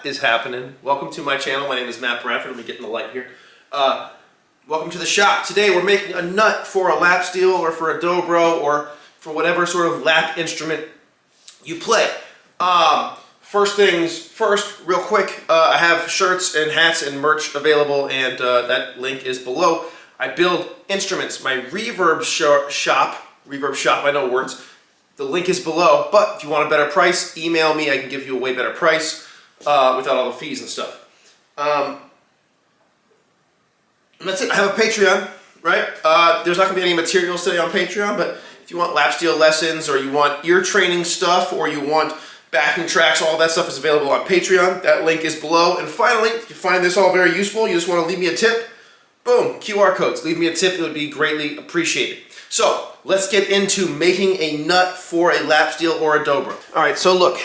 What is happening? Welcome to my channel. My name is Matt Bradford. Let me get in the light here. Welcome to the shop. Today we're making a nut for a lap steel or for a dobro or for whatever sort of lap instrument you play. First things first, real quick, I have shirts and hats and merch available, and that link is below. I build instruments. My reverb shop, I know words. The link is below, but if you want a better price, email me. I can give you a way better price without all the fees and stuff. And that's it. I have a Patreon, right? There's not going to be any materials today on Patreon, but if you want lap steel lessons or you want ear training stuff or you want backing tracks, all that stuff is available on Patreon. That link is below. And finally, if you find this all very useful, you just want to leave me a tip, boom, QR codes. Leave me a tip. It would be greatly appreciated. So let's get into making a nut for a lap steel or a dobro. All right, so look,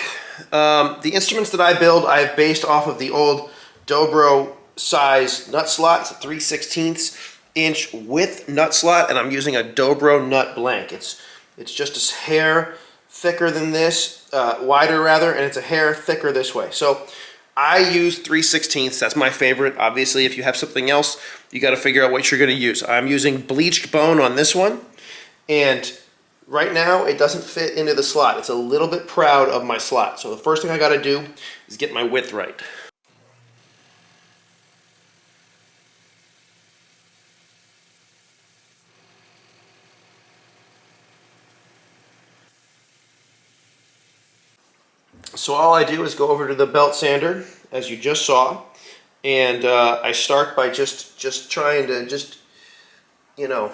the instruments that I build, I have based off of the old dobro size nut slot. It's a 3/16 inch width nut slot, and I'm using a dobro nut blank. It's just a hair thicker than this, wider rather, and it's a hair thicker this way. So I use 3/16. That's my favorite. Obviously, if you have something else, you got to figure out what you're going to use. I'm using bleached bone on this one, and right now it doesn't fit into the slot. It's a little bit proud of my slot. So the first thing I got to do is get my width right. So all I do is go over to the belt sander, as you just saw, and I start by just trying to you know,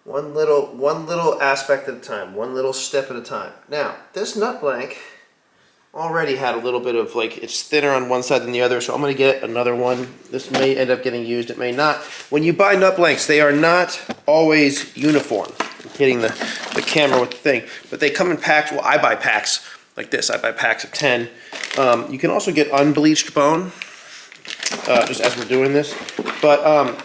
one little aspect at a time, one little step at a time. Now, this nut blank already had a little bit of, like, it's thinner on one side than the other, so I'm going to get another one. This may end up getting used, it may not. When you buy nut blanks, they are not always uniform. I'm hitting the camera with the thing, but they come in packs. Well, I buy packs like this. I buy packs of 10. You can also get unbleached bone, just as we're doing this, but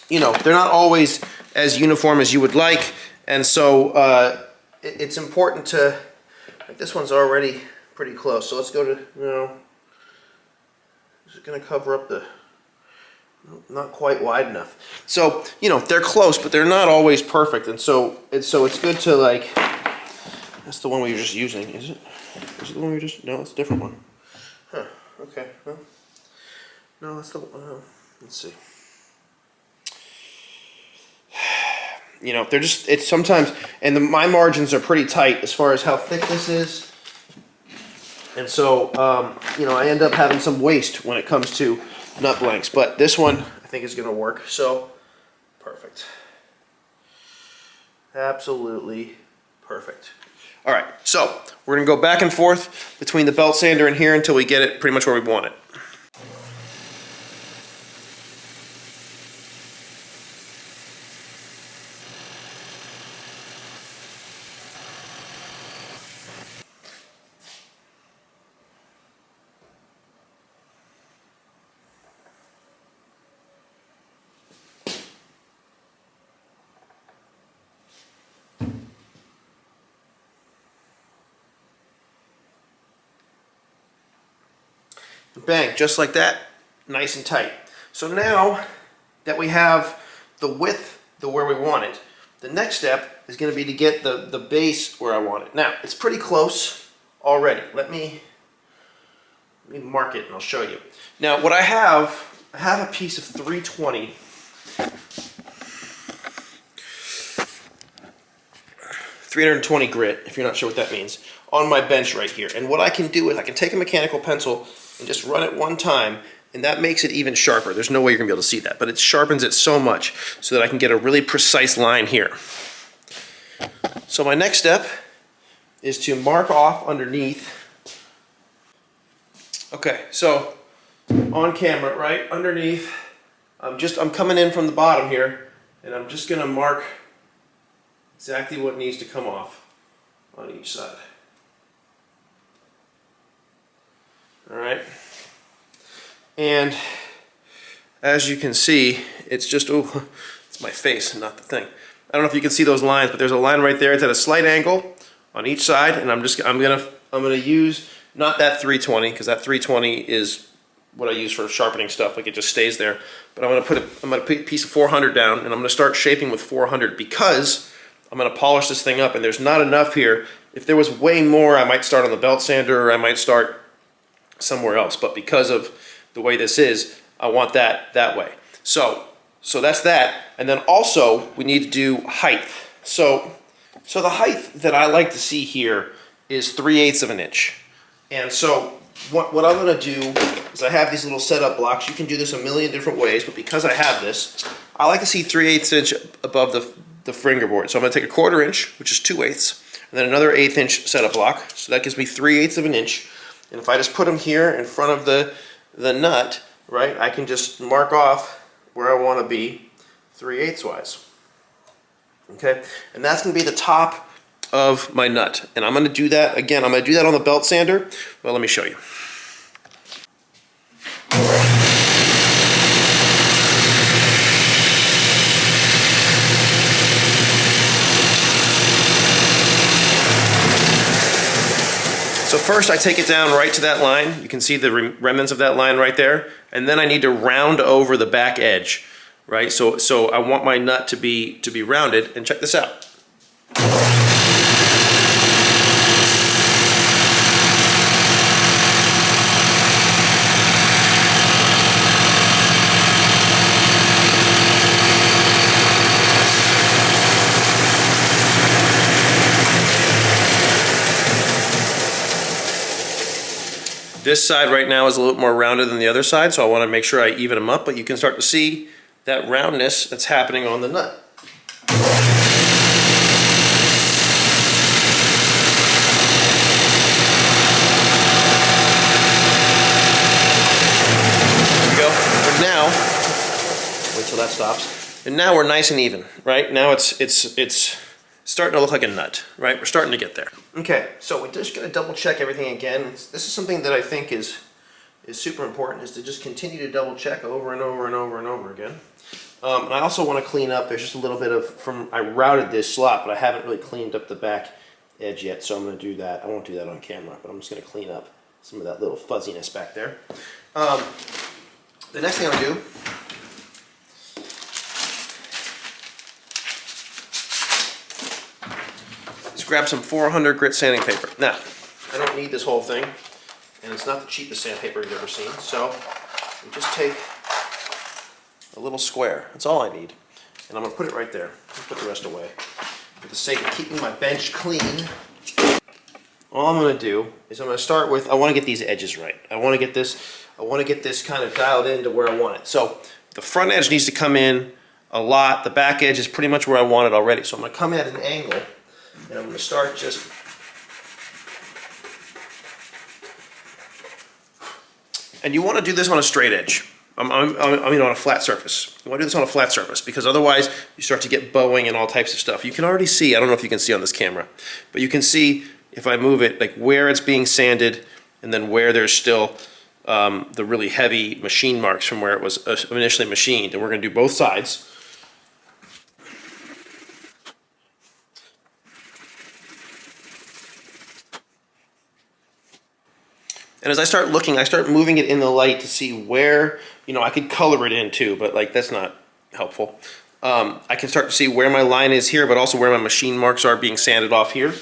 you know, they're not always as uniform as you would like, and so it's important to, like, this one's already pretty close, so let's go to, you know, is it going to cover up the, not quite wide enough. So, you know, they're close, but they're not always perfect, and so it's good to, like, that's the one we were just using, is it? Is it the one we just, no, it's a different one. Huh, okay, well, no, that's the one, let's see. You know, they're just, it's sometimes, and my margins are pretty tight as far as how thick this is. And so, you know, I end up having some waste when it comes to nut blanks. But this one, I think, is going to work. So, perfect. Absolutely perfect. All right, so we're going to go back and forth between the belt sander and here until we get it pretty much where we want it. Bang, just like that, nice and tight. So now that we have the width where we want it, the next step is going to be to get the base where I want it. Now, it's pretty close already. Let me mark it and I'll show you. Now, what I have a piece of 320. 320 grit, if you're not sure what that means, on my bench right here. And what I can do is I can take a mechanical pencil and just run it one time, and that makes it even sharper. There's no way you're gonna be able to see that, but it sharpens it so much so that I can get a really precise line here. So my next step is to mark off underneath. Okay, so on camera, right underneath, I'm coming in from the bottom here, and I'm just gonna mark exactly what needs to come off on each side. All right, and as you can see, it's just, oh, it's my face, not the thing. I don't know if you can see those lines, but there's a line right there. It's at a slight angle on each side, and I'm I'm going to use, not that 320, because that 320 is what I use for sharpening stuff, like it just stays there. But I'm going to put a piece of 400 down, and I'm going to start shaping with 400 because I'm going to polish this thing up, and there's not enough here. If there was way more, I might start on the belt sander, or I might start somewhere else. But because of the way this is, I want that way. So that's that. And then also, we need to do height. So the height that I like to see here is 3/8 of an inch. And so what I'm going to do is I have these little setup blocks. You can do this a million different ways, but because I have this, I like to see 3/8 inch above the fingerboard. So I'm going to take a 1/4 inch, which is 2/8, and then another 1/8 inch setup block. So that gives me 3/8 of an inch. And if I just put them here in front of the nut, right, I can just mark off where I want to be 3/8 wise. Okay, and that's going to be the top of my nut. And I'm going to do that, again, I'm going to do that on the belt sander. Well, let me show you. So first I take it down right to that line. You can see the remnants of that line right there. And then I need to round over the back edge, right? So I want my nut to be rounded, and check this out. This side right now is a little more rounded than the other side, so I want to make sure I even them up, but you can start to see that roundness that's happening on the nut. There we go. And now, wait till that stops. And now we're nice and even, right? Now it's starting to look like a nut, right? We're starting to get there. Okay, so we're just going to double check everything again. This is something that I think is super important, is to just continue to double check over and over and over and over again. And I also want to clean up, there's just a little bit of, I routed this slot, but I haven't really cleaned up the back edge yet, so I'm going to do that. I won't do that on camera, but I'm just going to clean up some of that little fuzziness back there. The next thing I'm going to do is grab some 400 grit sanding paper. Now, I don't need this whole thing, and it's not the cheapest sandpaper you've ever seen, so we just take a little square. That's all I need. And I'm going to put it right there. I'll put the rest away. For the sake of keeping my bench clean, all I'm going to do is I'm going to start with, I want to get these edges right. I want to get this kind of dialed in to where I want it. So the front edge needs to come in a lot. The back edge is pretty much where I want it already. So I'm going to come at an angle, and I'm going to start just and you want to do this on a straight edge. I mean on a flat surface. You want to do this on a flat surface because otherwise you start to get bowing and all types of stuff. You can already see, I don't know if you can see on this camera, but you can see if I move it, like where it's being sanded and then where there's still the really heavy machine marks from where it was initially machined. And we're going to do both sides. And as I start looking, I start moving it in the light to see where, you know, I could color it in too, but like that's not helpful. I can start to see where my line is here, but also where my machine marks are being sanded off here.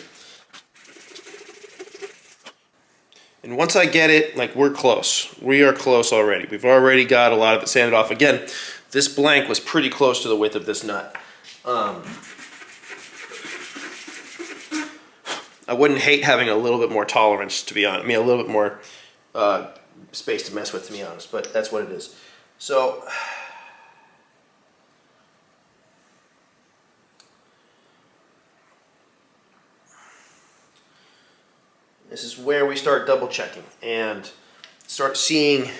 And once I get it, like we're close. We are close already. We've already got a lot of it sanded off. Again, this blank was pretty close to the width of this nut. I wouldn't hate having a little bit more tolerance, to be honest. I mean, a little bit more space to mess with, to be honest, but that's what it is. So, this is where we start double checking and start seeing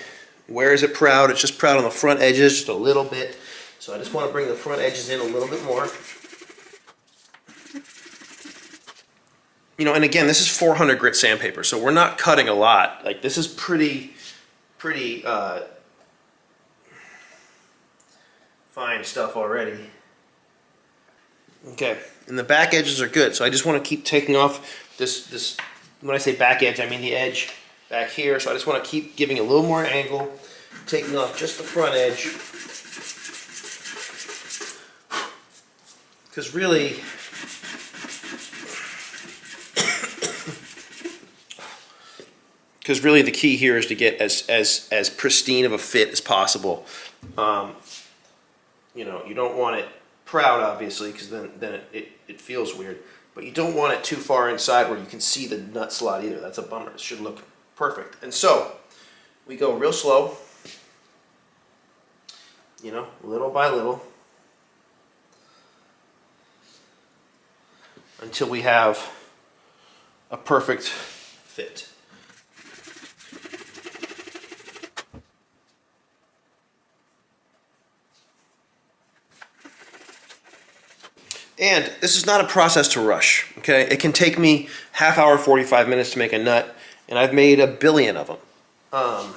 where is it proud. It's just proud on the front edges just a little bit. So I just want to bring the front edges in a little bit more. You know, and again, this is 400 grit sandpaper, so we're not cutting a lot. Like this is pretty fine stuff already. Okay, and the back edges are good, so I just want to keep taking off this when I say back edge, I mean the edge back here. So I just want to keep giving a little more angle, taking off just the front edge. Because really, the key here is to get as pristine of a fit as possible. You know, you don't want it proud, obviously, because then it feels weird. But you don't want it too far inside where you can see the nut slot either. That's a bummer. It should look perfect. And so we go real slow, you know, little by little, until we have a perfect fit. And this is not a process to rush, okay? It can take me half hour, 45 minutes to make a nut, and I've made a billion of them. I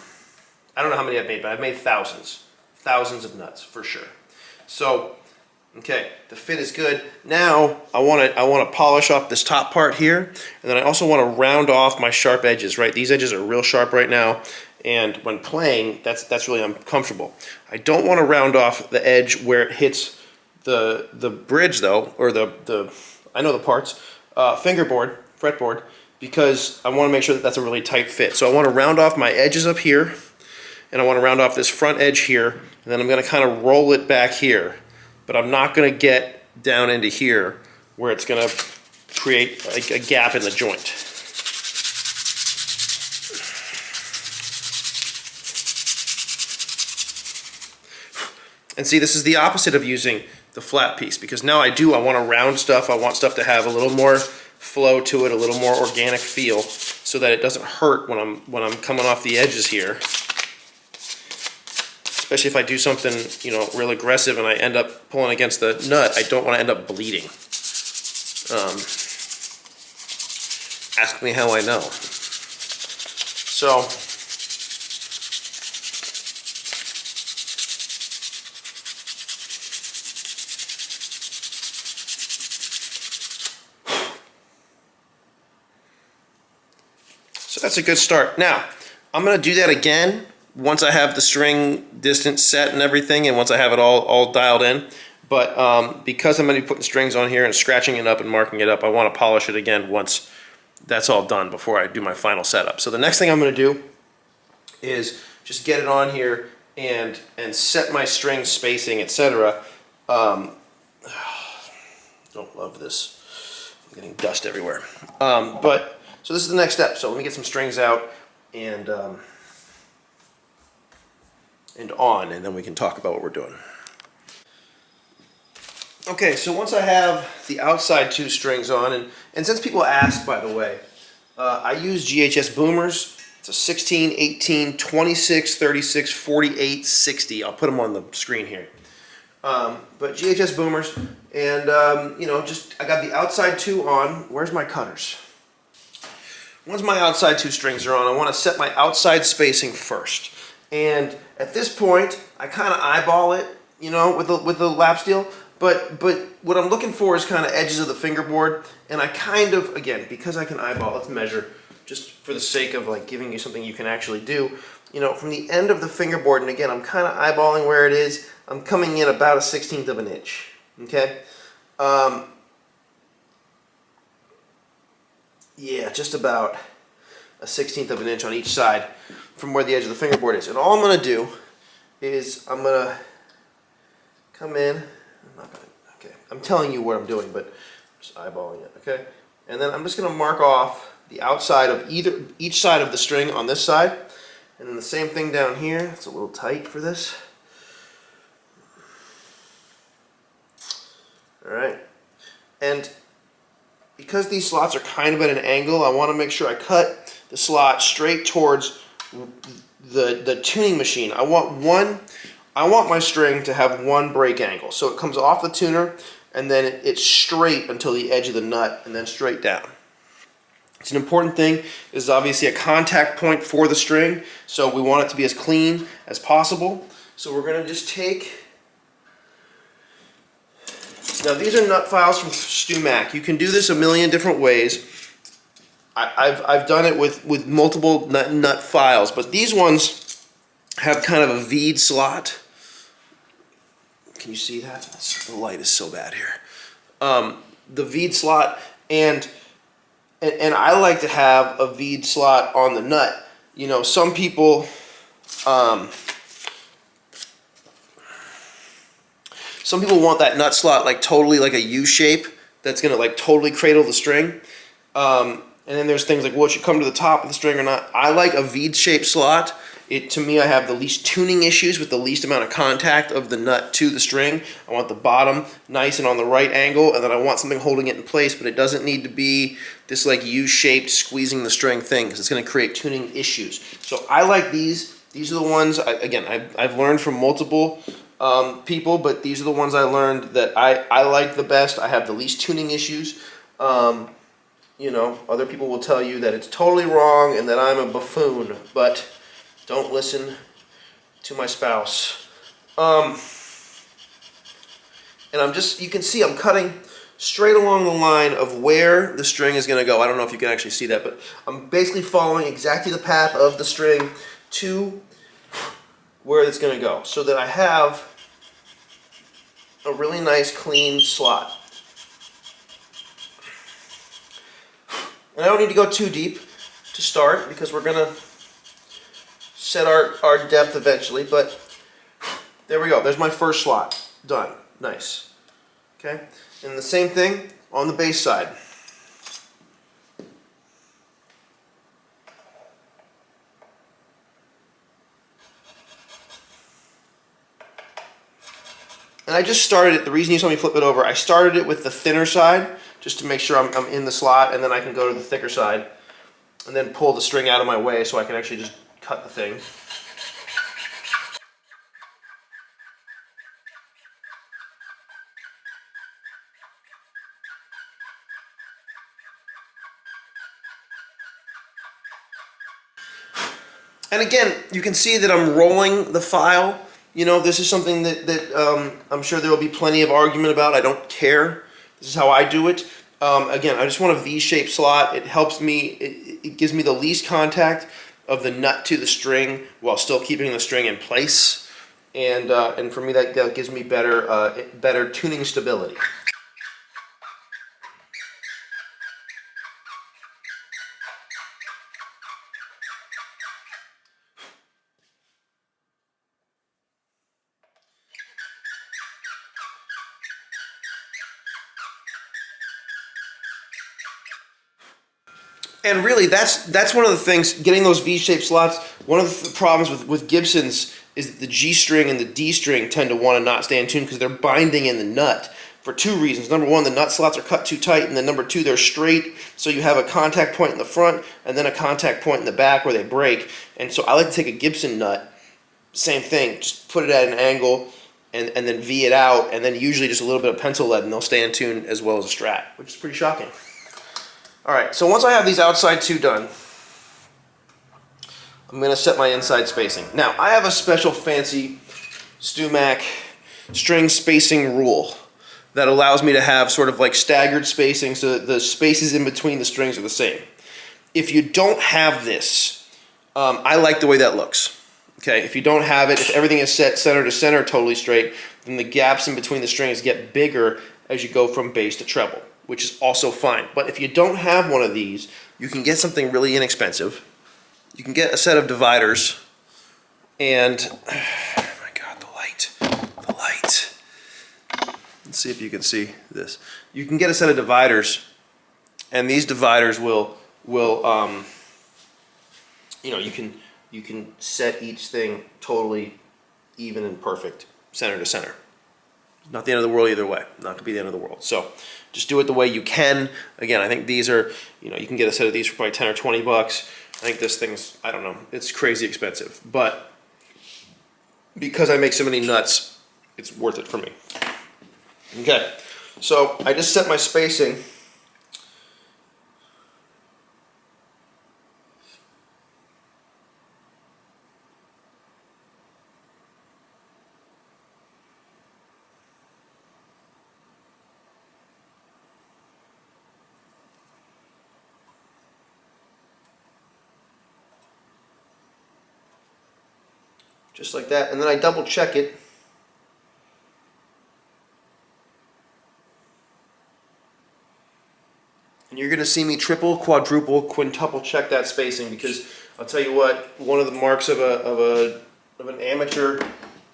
don't know how many I've made, but I've made thousands of nuts for sure. So, okay, the fit is good. Now I want to polish off this top part here, and then I also want to round off my sharp edges. Right, these edges are real sharp right now, and when playing, that's really uncomfortable. I don't want to round off the edge where it hits the bridge though, or the I know the parts, fingerboard, fretboard, because I want to make sure that that's a really tight fit. So I want to round off my edges up here, and I want to round off this front edge here, and then I'm going to kind of roll it back here, but I'm not going to get down into here where it's going to create like a gap in the joint. And see, this is the opposite of using the flat piece, because now I want to round stuff. I want stuff to have a little more flow to it, a little more organic feel, so that it doesn't hurt when I'm coming off the edges here. Especially if I do something, you know, real aggressive and I end up pulling against the nut, I don't want to end up bleeding. Ask me how I know. So, that's a good start. Now, I'm going to do that again once I have the string distance set and everything, and once I have it all dialed in. But because I'm going to be putting strings on here and scratching it up and marking it up, I want to polish it again once that's all done before I do my final setup. So the next thing I'm going to do is just get it on here and set my string spacing, etc. Don't love this. I'm getting dust everywhere. So this is the next step. So let me get some strings out and on, and then we can talk about what we're doing. Okay, so once I have the outside two strings on, and since people ask, by the way, I use GHS boomers. It's a 16, 18, 26, 36, 48, 60. I'll put them on the screen here. But GHS boomers, and you know, I got the outside two on. Where's my cutters? Once my outside two strings are on, I want to set my outside spacing first. And at this point, I kind of eyeball it, you know, with the lap steel. But what I'm looking for is kind of edges of the fingerboard. And I kind of, again, because I can eyeball, let's measure, just for the sake of like giving you something you can actually do. You know, from the end of the fingerboard, and again, I'm kind of eyeballing where it is. I'm coming in about a 1/16 of an inch. Okay. Yeah, just about a 1/16 of an inch on each side from where the edge of the fingerboard is. And all I'm going to do is I'm going to come in. I'm telling you what I'm doing, but I'm just eyeballing it, okay? And then I'm just going to mark off the outside of each side of the string on this side. And then the same thing down here. It's a little tight for this. All right. And because these slots are kind of at an angle, I want to make sure I cut the slot straight towards the tuning machine. I want my string to have one break angle. So it comes off the tuner and then it's straight until the edge of the nut and then straight down. It's an important thing. This is obviously a contact point for the string, so we want it to be as clean as possible. So we're going to just take... Now these are nut files from Stu Mack. You can do this a million different ways. I've done it with multiple nut files, but these ones have kind of a V'd slot. Can you see that? The light is so bad here. The V'd slot, and I like to have a V'd slot on the nut. You know, some people want that nut slot like totally like a U shape that's gonna like totally cradle the string. And then there's things like, well, it should come to the top of the string or not. I like a V-shaped slot. To me, I have the least tuning issues with the least amount of contact of the nut to the string. I want the bottom nice and on the right angle, and then I want something holding it in place, but it doesn't need to be this like U-shaped squeezing the string thing, because it's going to create tuning issues. So I like these. These are the ones, I've learned from multiple people, but these are the ones I learned that I like the best. I have the least tuning issues. You know, other people will tell you that it's totally wrong and that I'm a buffoon, but don't listen to my spouse. And I'm just, you can see I'm cutting straight along the line of where the string is going to go. I don't know if you can actually see that, but I'm basically following exactly the path of the string to where it's going to go, so that I have a really nice clean slot. And I don't need to go too deep to start, because we're going to set our depth eventually, but there we go. There's my first slot. Done. Nice. Okay? And the same thing on the bass side. And I just started it, the reason you saw me flip it over, I started it with the thinner side, just to make sure I'm in the slot, and then I can go to the thicker side, and then pull the string out of my way so I can actually just cut the thing. And again, you can see that I'm rolling the file. You know, this is something that I'm sure there will be plenty of argument about. I don't care. This is how I do it. Again, I just want a V-shaped slot. It helps me, it gives me the least contact of the nut to the string while still keeping the string in place. And for me, that gives me better tuning stability. And really, that's one of the things, getting those V-shaped slots, one of the problems with Gibsons is that the G string and the D string tend to want to not stay in tune because they're binding in the nut for two reasons. Number one, the nut slots are cut too tight, and then number two, they're straight, so you have a contact point in the front and then a contact point in the back where they break. And so I like to take a Gibson nut, same thing, just put it at an angle and then V it out, and then usually just a little bit of pencil lead, and they'll stay in tune as well as a Strat, which is pretty shocking. All right, so once I have these outside two done, I'm going to set my inside spacing. Now, I have a special fancy StewMac string spacing rule that allows me to have sort of like staggered spacing so that the spaces in between the strings are the same. If you don't have this, I like the way that looks. Okay, if you don't have it, if everything is set center to center totally straight, then the gaps in between the strings get bigger as you go from bass to treble, which is also fine. But if you don't have one of these, you can get something really inexpensive. You can get a set of dividers, and oh my God, the light. Let's see if you can see this. You can get a set of dividers, and these dividers will you know, you can set each thing totally even and perfect, center to center. Not the end of the world either way. Not going to be the end of the world. So just do it the way you can. Again, I think these are, you know, you can get a set of these for probably 10 or 20 bucks. I think this thing's, I don't know, it's crazy expensive. But because I make so many nuts, it's worth it for me. Okay, so I just set my spacing. just like that, and then I double check it. And you're going to see me triple, quadruple, quintuple check that spacing, because I'll tell you what, one of the marks of an amateur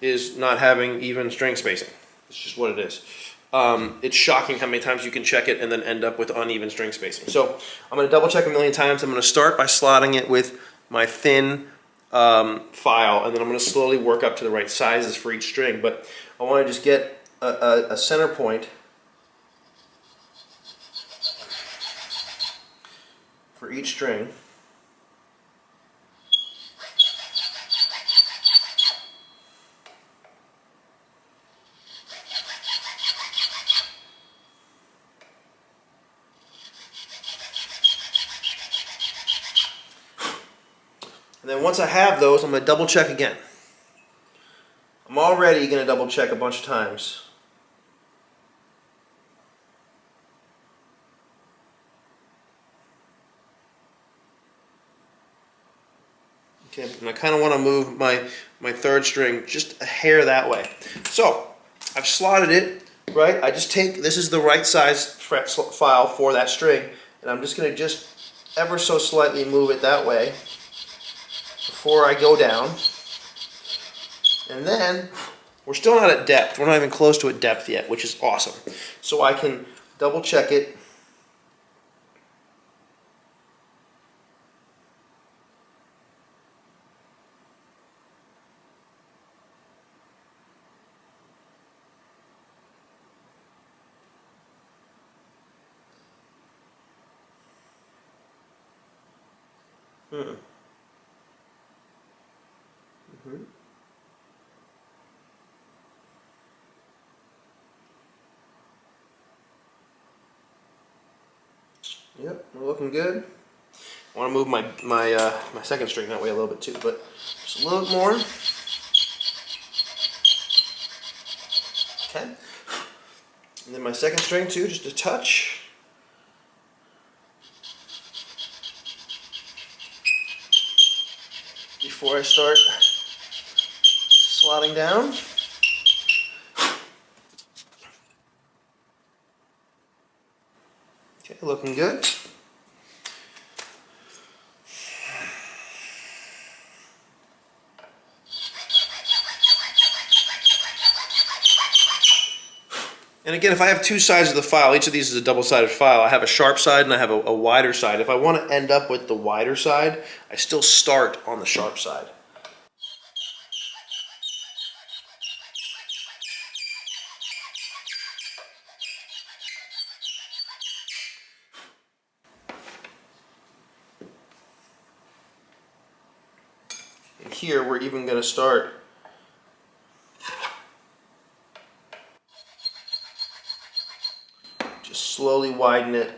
is not having even string spacing. It's just what it is. It's shocking how many times you can check it and then end up with uneven string spacing. So I'm going to double check a million times. I'm going to start by slotting it with my thin file, and then I'm going to slowly work up to the right sizes for each string. But I want to just get a center point for each string. And then once I have those, I'm going to double check again. I'm already going to double check a bunch of times. Okay, and I kind of want to move my third string just a hair that way. So I've slotted it, right? I just take, this is the right size fret file for that string, and I'm just going to just ever so slightly move it that way before I go down. And then we're still not at depth. We're not even close to a depth yet, which is awesome. So I can double check it. Yep, we're looking good. I want to move my second string that way a little bit too, but just a little bit more. Okay. And then my second string too, just a touch. Before I start slotting down. Okay, looking good. And again, if I have two sides of the file, each of these is a double-sided file. I have a sharp side and I have a wider side. If I want to end up with the wider side, I still start on the sharp side. And here we're even going to start just slowly widen it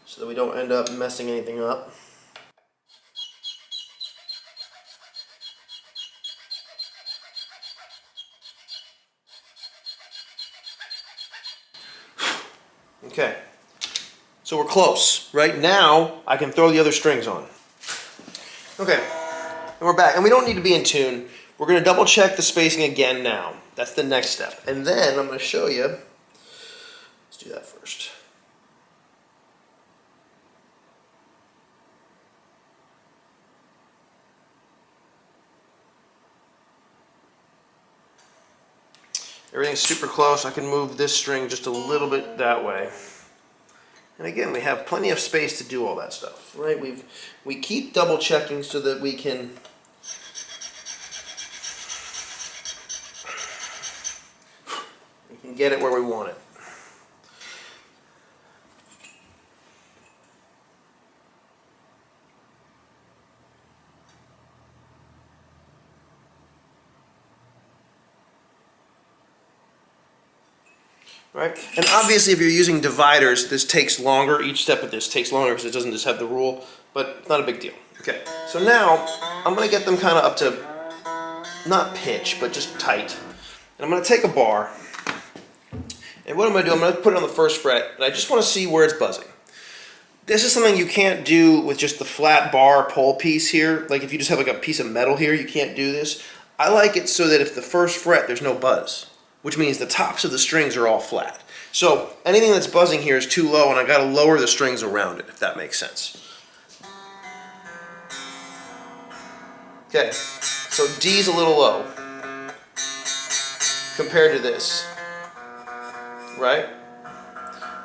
so that we don't end up messing anything up. Okay, so we're close. Right now, I can throw the other strings on. Okay, and we're back. And we don't need to be in tune. We're going to double check the spacing again now. That's the next step. And then I'm going to show you. Let's do that first. Everything's super close. I can move this string just a little bit that way. And again, we have plenty of space to do all that stuff, right? We keep double checking so that we can get it where we want it. Right? And obviously if you're using dividers, this takes longer. Each step of this takes longer because it doesn't just have the rule, but it's not a big deal. Okay, so now I'm going to get them kind of up to, not pitch, but just tight. And I'm going to take a bar, and what I'm going to do, I'm going to put it on the first fret, and I just want to see where it's buzzing. This is something you can't do with just the flat bar pole piece here. Like if you just have like a piece of metal here, you can't do this. I like it so that if the first fret, there's no buzz, which means the tops of the strings are all flat. So anything that's buzzing here is too low, and I gotta lower the strings around it, if that makes sense. Okay, so D's a little low compared to this, right?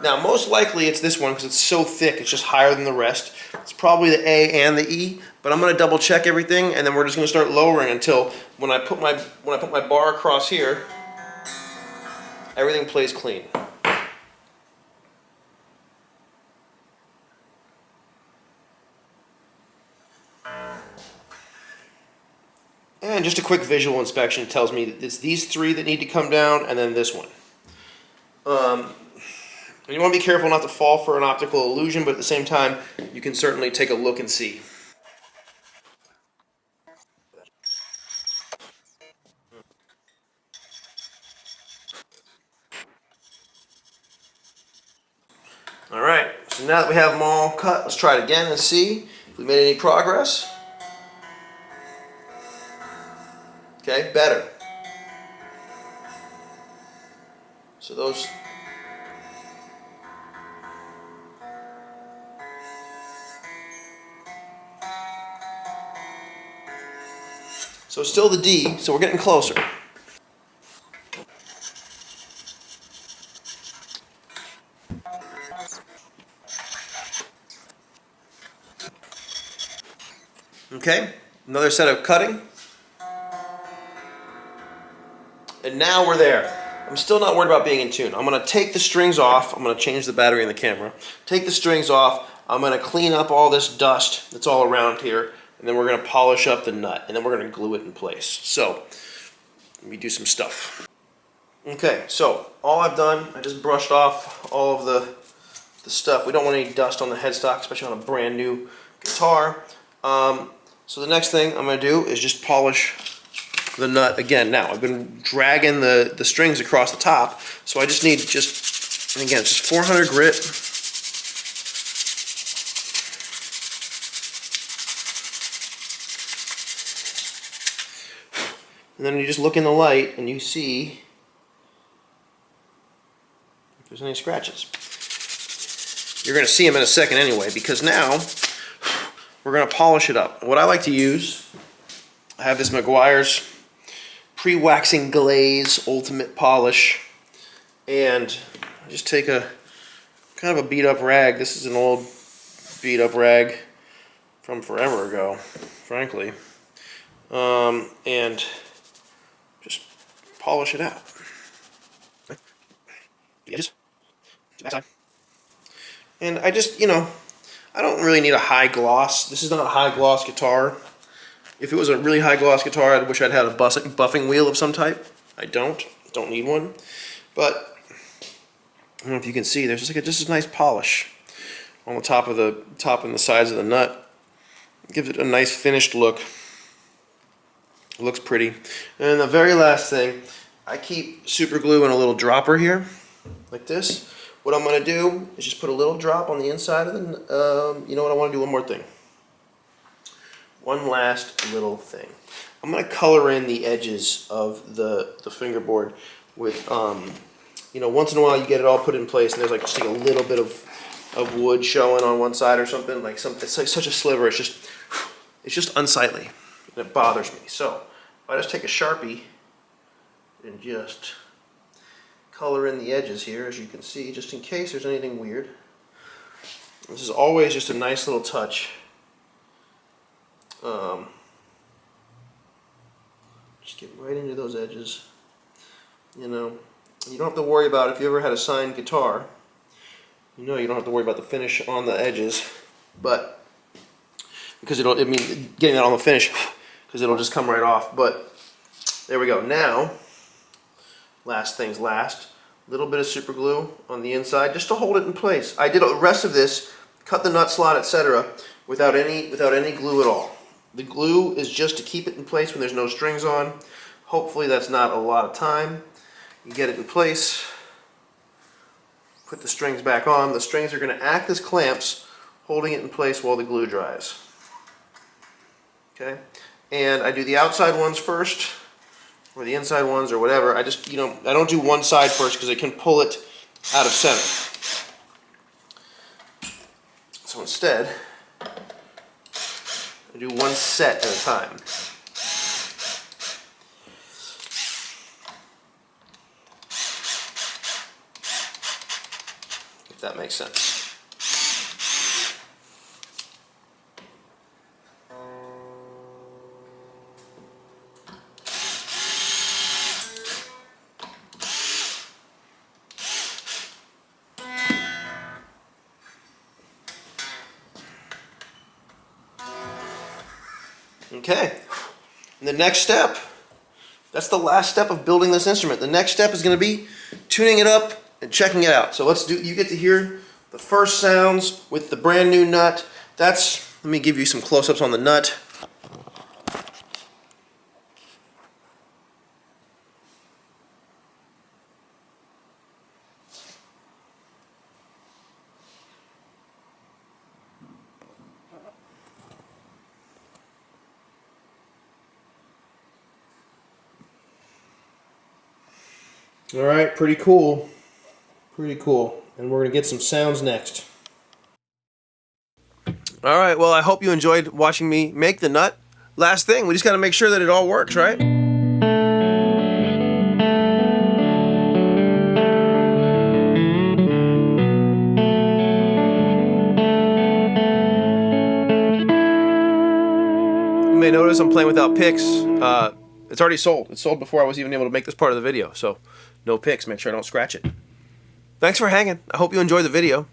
Now, most likely it's this one because it's so thick, it's just higher than the rest. It's probably the A and the E, but I'm going to double check everything, and then we're just going to start lowering until when I put my bar across here, everything plays clean. And just a quick visual inspection tells me that it's these three that need to come down, and then this one. And you want to be careful not to fall for an optical illusion, but at the same time, you can certainly take a look and see. All right, so now that we have them all cut, let's try it again and see if we made any progress. Okay, better. So those. So it's still the D, so we're getting closer. Okay, another set of cutting. And now we're there. I'm still not worried about being in tune. I'm going to take the strings off. I'm going to change the battery in the camera. Take the strings off. I'm going to clean up all this dust that's all around here. And then we're going to polish up the nut. And then we're going to glue it in place. So, let me do some stuff. Okay, so all I've done, I just brushed off all of the stuff. We don't want any dust on the headstock, especially on a brand new guitar. So the next thing I'm going to do is just polish the nut again. Now, I've been dragging the strings across the top, so I just need and again, it's just 400 grit. And then you just look in the light and you see if there's any scratches. You're going to see them in a second anyway, because now we're going to polish it up. What I like to use, I have this Meguiar's pre-waxing glaze ultimate polish, and I just take a kind of a beat up rag. This is an old beat up rag from forever ago, frankly, and just polish it out. The edges, to the backside. And I just, I don't really need a high gloss. This is not a high gloss guitar. If it was a really high gloss guitar, I wish I'd had a buffing wheel of some type. I don't need one. But I don't know if you can see, there's just a nice polish on the top and the sides of the nut. It gives it a nice finished look. It looks pretty. And the very last thing, I keep super glue in a little dropper here, like this. What I'm going to do is just put a little drop on the inside of the, you know what, I want to do one more thing. One last little thing. I'm going to color in the edges of the fingerboard with, once in a while you get it all put in place and there's like just like a little bit of wood showing on one side or something. It's like such a sliver. It's just unsightly and it bothers me. So if I just take a Sharpie and just color in the edges here, as you can see, just in case there's anything weird. This is always just a nice little touch. Just get right into those edges. You don't have to worry about, if you ever had a signed guitar, you don't have to worry about the finish on the edges, but because getting that on the finish, because it'll just come right off. But there we go. Now, last things last, a little bit of super glue on the inside just to hold it in place. I did the rest of this, cut the nut slot, etc., without any glue at all. The glue is just to keep it in place when there's no strings on. Hopefully that's not a lot of time. You get it in place, put the strings back on. The strings are going to act as clamps holding it in place while the glue dries. Okay, and I do the outside ones first, or the inside ones, or whatever. I just, I don't do one side first because it can pull it out of center. So instead, I do one set at a time. If that makes sense. Okay, and the next step, that's the last step of building this instrument. The next step is going to be tuning it up and checking it out. So you get to hear the first sounds with the brand new nut. Let me give you some close-ups on the nut. All right, pretty cool. Pretty cool. And we're going to get some sounds next. All right, well, I hope you enjoyed watching me make the nut. Last thing, we just got to make sure that it all works, right? You may notice I'm playing without picks. It's already sold. It's sold before I was even able to make this part of the video, so no picks. Make sure I don't scratch it. Thanks for hanging. I hope you enjoyed the video.